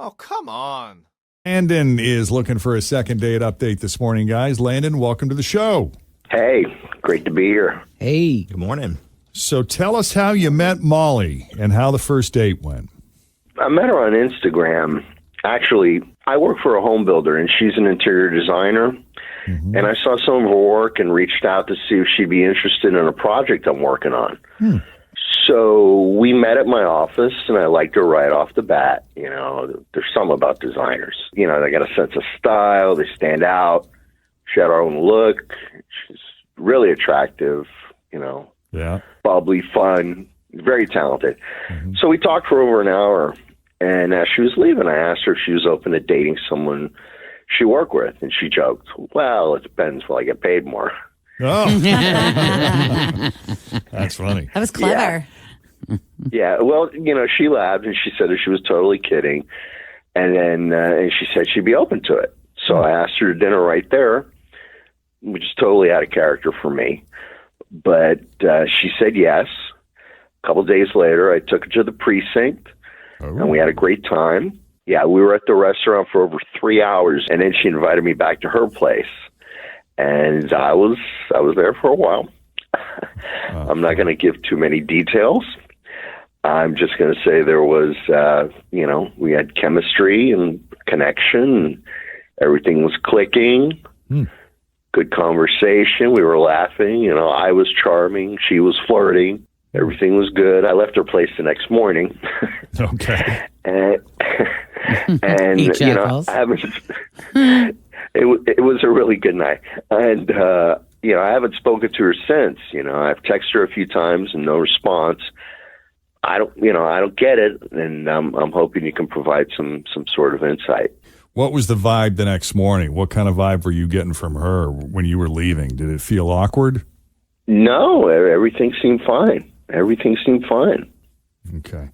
Oh, come on. Landon is looking for a second date update this morning, guys. Landon, welcome to the show. Hey, great to be here. Hey, good morning. So tell us how you met Molly and how the first date went. I met her on Instagram. Actually, I work for a home builder, and she's an interior designer. Mm-hmm. And I saw some of her work and reached out to see if she'd be interested in a project I'm working on. So we met at my office, and I liked her right off the bat. You know, there's something about designers. You know, they got a sense of style. They stand out. She had her own look. She's really attractive, you know. Yeah. Bubbly, fun, very talented. Mm-hmm. So we talked for over an hour, and as she was leaving, I asked her if she was open to dating someone she worked with, and she joked, well, it depends. Will I get paid more? Oh. That's funny. That was clever. Yeah, well, you know, she laughed, and she said that she was totally kidding, and then and she said she'd be open to it. So I asked her to dinner right there, which is totally out of character for me. But she said yes. A couple of days later, I took her to the precinct, and we had a great time. Yeah, we were at the restaurant for over 3 hours, and then she invited me back to her place. And I was there for a while. I'm not going to give too many details. I'm just going to say there was, you know, we had chemistry and connection, and everything was clicking. Good conversation. We were laughing. You know, I was charming. She was flirting. Everything was good. I left her place the next morning. Okay. and you know, it was a really good night. And, you know, I haven't spoken to her since. You know, I've texted her a few times and no response. I don't get it. And I'm hoping you can provide some sort of insight. What was the vibe the next morning? What kind of vibe were you getting from her when you were leaving? Did it feel awkward? No, everything seemed fine. Everything seemed fine. Okay.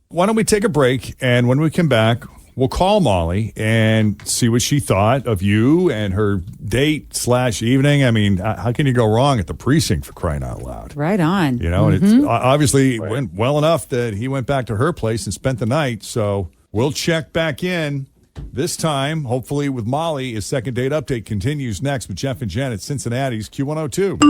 Why don't we take a break, and when we come back, we'll call Molly and see what she thought of you and her date/evening. I mean, how can you go wrong at the precinct, for crying out loud? Right on. You know, and it's obviously went well enough that he went back to her place and spent the night. So we'll check back in this time, hopefully with Molly. His second date update continues next with Jeff and Jenn at Cincinnati's Q102.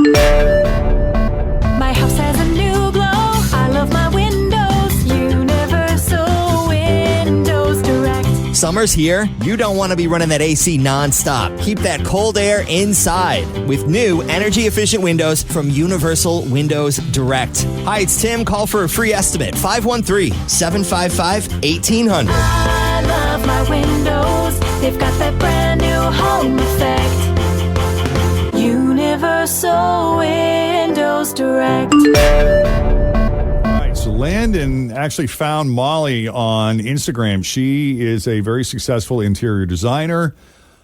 My house has a new glow. I love my windows. Universal Windows Direct. Summer's here. You don't want to be running that AC nonstop. Keep that cold air inside with new energy-efficient windows from Universal Windows Direct. Hi, it's Tim. Call for a free estimate. 513-755-1800. I love my windows. They've got that brand new home effect. Universal Windows Direct. All right, so Landon actually found Molly on Instagram. She is a very successful interior designer.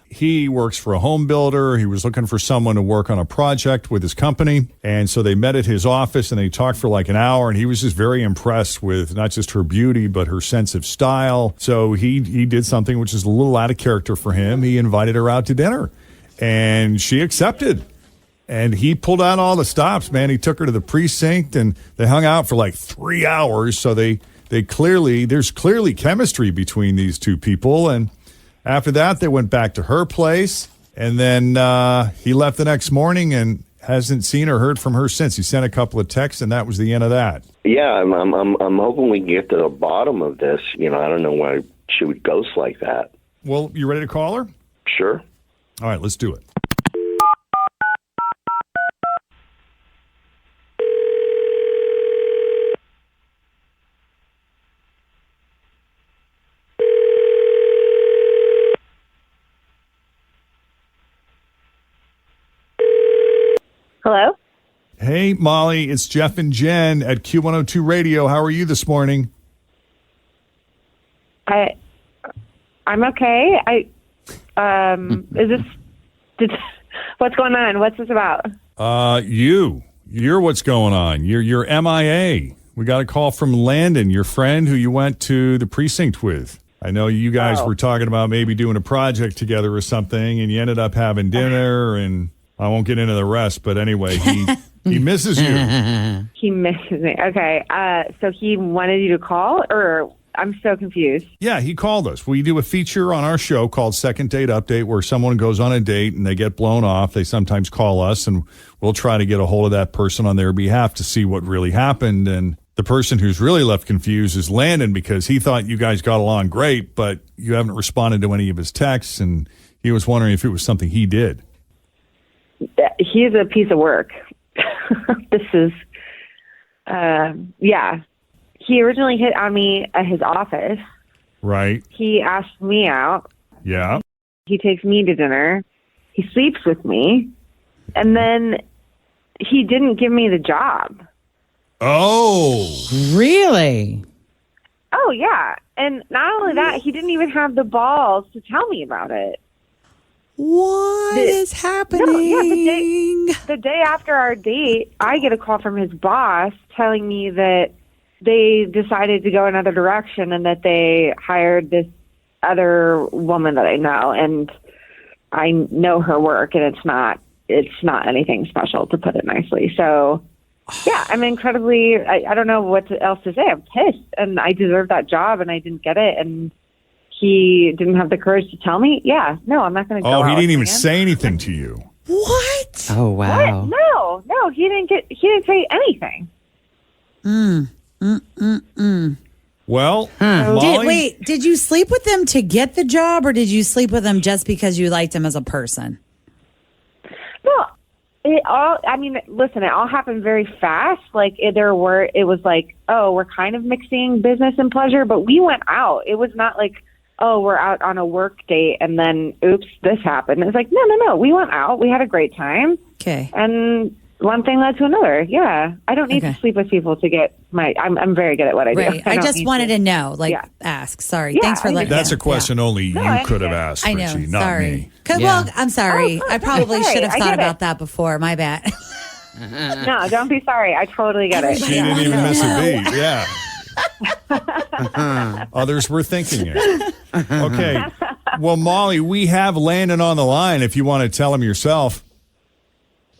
He works for a home builder. He was looking for someone to work on a project with his company. And so they met at his office and they talked for like an hour. And he was just very impressed with not just her beauty, but her sense of style. So he did something which is a little out of character for him. He invited her out to dinner and she accepted. And he pulled out all the stops, man. He took her to the precinct and they hung out for like 3 hours. So there's clearly chemistry between these two people. And after that, they went back to her place, and then he left the next morning and hasn't seen or heard from her since. He sent a couple of texts, and that was the end of that. Yeah, I'm hoping we can get to the bottom of this. You know, I don't know why she would ghost like that. Well, you ready to call her? Sure. All right, let's do it. Hello? Hey, Molly, it's Jeff and Jenn at Q102 Radio. How are you this morning? I'm okay. What's going on? What's this about? You're what's going on. You're MIA. We got a call from Landon, your friend who you went to the precinct with. I know you guys were talking about maybe doing a project together or something, and you ended up having dinner, and I won't get into the rest, but anyway, he misses you. He misses me. Okay. So he wanted you to call, or I'm so confused. Yeah, he called us. We do a feature on our show called Second Date Update where someone goes on a date and they get blown off. They sometimes call us and we'll try to get a hold of that person on their behalf to see what really happened. And the person who's really left confused is Landon because he thought you guys got along great, but you haven't responded to any of his texts. And he was wondering if it was something he did. He's a piece of work. This is, yeah. He originally hit on me at his office. Right. He asked me out. Yeah. He takes me to dinner. He sleeps with me. And then he didn't give me the job. Oh. Really? Oh, yeah. And not only that, he didn't even have the balls to tell me about it. What is happening? No, yeah, the day after our date, I get a call from his boss telling me that they decided to go another direction and that they hired this other woman that I know, and I know her work, and it's not anything special, to put it nicely. So, yeah, I'm incredibly, I don't know what else to say. I'm pissed, and I deserve that job, and I didn't get it, and he didn't have the courage to tell me. Yeah, no, I'm not going to go Oh, he out didn't even with him. say anything to you. What? Oh, wow. What? No, he didn't say anything. Well, Molly, Did you sleep with them to get the job, or did you sleep with them just because you liked him as a person? No, listen, it all happened very fast. Like it was like, oh, we're kind of mixing business and pleasure, but we went out. It was not like, oh, we're out on a work date and then, oops, this happened. It was like, no, we went out. We had a great time. Okay. And one thing led to another. Yeah. I don't need to sleep with people to get I'm very good at what I do. Right. I just wanted to know, ask. Sorry. Yeah, Thanks for letting me that's know. a question only you could have asked, I know. Richie, not Sorry. me. Well, I'm sorry. Oh, I probably that's okay. should have I thought get about it. that before. My bad. No, don't be sorry. I totally get it. She didn't even miss a beat. Yeah. Others were thinking it. Okay. Well, Molly, we have Landon on the line if you want to tell him yourself.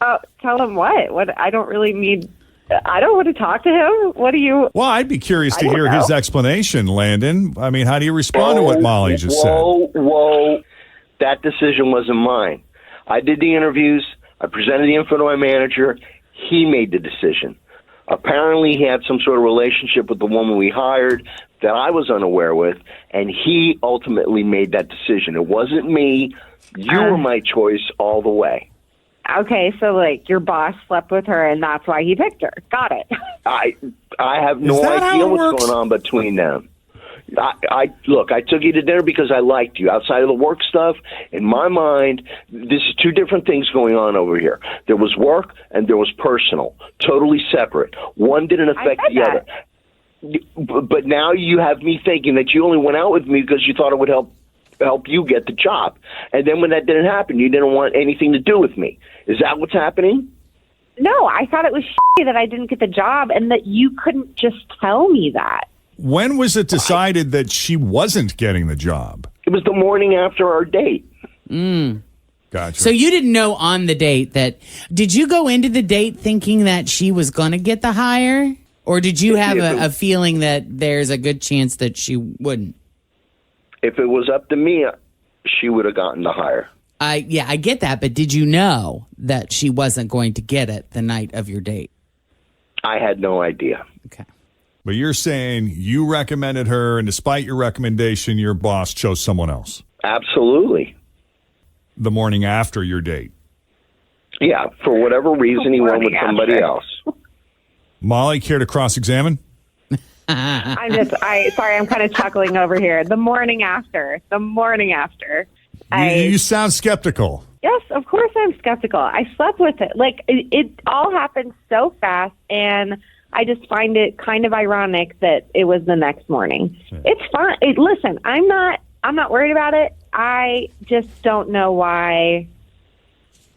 Oh, tell him what? What? I don't want to talk to him. What do you? Well, I'd be curious to I don't hear his know. explanation, Landon. I mean, how do you respond to what Molly just said? Whoa. That decision wasn't mine. I did the interviews. I presented the info to my manager. He made the decision. Apparently, he had some sort of relationship with the woman we hired that I was unaware with, and he ultimately made that decision. It wasn't me. You were my choice all the way. Okay, so like your boss slept with her, and that's why he picked her. Got it. I have no that how idea it what's works? going on between them. I took you to dinner because I liked you. Outside of the work stuff, in my mind, this is two different things going on over here. There was work and there was personal, totally separate. One didn't affect said the that. other. But now you have me thinking that you only went out with me because you thought it would help you get the job. And then when that didn't happen, you didn't want anything to do with me. Is that what's happening? No, I thought it was shitty that I didn't get the job, and that you couldn't just tell me that. When was it decided that she wasn't getting the job? It was the morning after our date. Gotcha. So you didn't know on the date that, did you go into the date thinking that she was going to get the hire? Or did you have a feeling that there's a good chance that she wouldn't? If it was up to me, she would have gotten the hire. I get that. But did you know that she wasn't going to get it the night of your date? I had no idea. Okay. But you're saying you recommended her, and despite your recommendation, your boss chose someone else Absolutely. the morning after your date. Yeah, for whatever reason, he went with Morning somebody after. else. Molly, care to cross-examine? I'm kind of chuckling over here. The morning after. You sound skeptical. Yes, of course I'm skeptical. I slept with it. Like, it all happened so fast, and I just find it kind of ironic that it was the next morning. It's fine. Listen, I'm not worried about it. I just don't know why.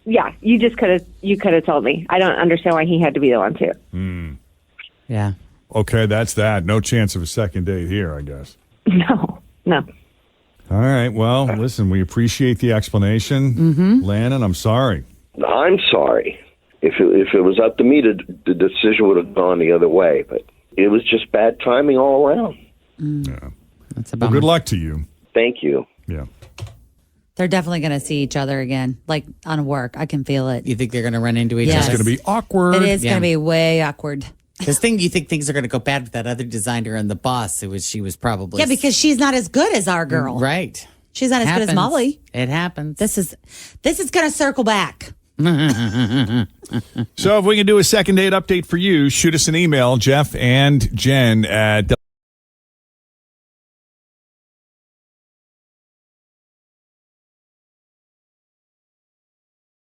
Yeah, you could have told me. I don't understand why he had to be the one too. Yeah. Okay, that's that. No chance of a second date here, I guess. No. All right. Well, listen, we appreciate the explanation. Landon, I'm sorry. I'm sorry. If it was up to me, the decision would have gone the other way. But it was just bad timing all around. Yeah. That's a Well, bummer. good luck to you. Thank you. Yeah. They're definitely going to see each other again, like on work. I can feel it. You think they're going to run into each Yes. It's other? going to be awkward. It is Yeah. going to be way awkward. Because you think things are going to go bad with that other designer and the boss. She was probably Yeah, because she's not as good as our girl. right. She's not as good as Happens. Molly. It happens. This is going to circle back. So if we can do a second date update for you, shoot us an email, Jeff and Jen at